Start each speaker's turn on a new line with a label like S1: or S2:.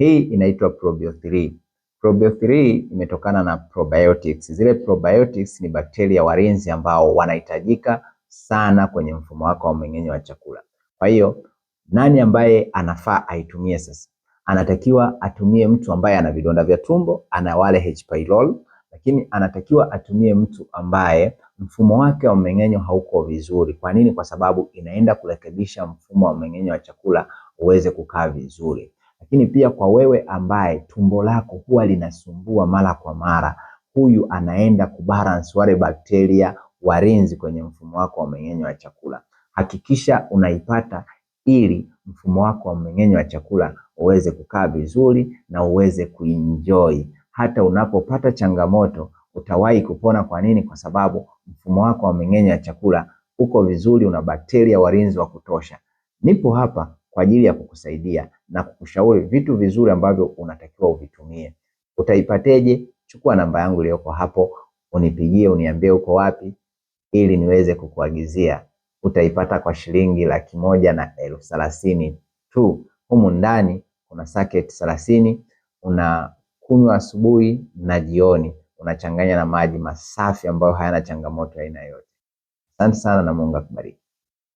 S1: Hii inaitwa Probio 3. Probio 3 imetokana na probiotics. Zile probiotics ni bakteria walinzi ambao wanahitajika sana kwenye mfumo wako wa mmeng'enyo wa chakula. Kwa hiyo nani ambaye anafaa aitumie sasa? Anatakiwa atumie mtu ambaye ana vidonda vya tumbo, ana wale H pylori, lakini anatakiwa atumie mtu ambaye mfumo wake wa mmeng'enyo hauko vizuri. Kwa nini? Kwa sababu inaenda kurekebisha mfumo wa mmeng'enyo wa chakula uweze kukaa vizuri. Lakini pia kwa wewe ambaye tumbo lako huwa linasumbua mara kwa mara, huyu anaenda kubalance wale bakteria walinzi kwenye mfumo wako wa mmeng'enyo wa chakula. Hakikisha unaipata ili mfumo wako wa mmeng'enyo wa chakula uweze kukaa vizuri na uweze kuenjoy. Hata unapopata changamoto utawahi kupona. Kwa nini? Kwa sababu mfumo wako wa mmeng'enyo wa chakula uko vizuri, una bakteria walinzi wa kutosha. Nipo hapa kwa ajili ya kukusaidia na kukushauri vitu vizuri ambavyo unatakiwa uvitumie. Utaipateje? Chukua namba yangu iliyoko hapo, unipigie, uniambie uko wapi ili niweze kukuagizia. Utaipata kwa shilingi 130,000 tu. Humu ndani kuna sacket 30, unakunywa asubuhi na jioni, unachanganya na maji masafi ambayo hayana changamoto aina yoyote. Asante sana na Mungu akubariki.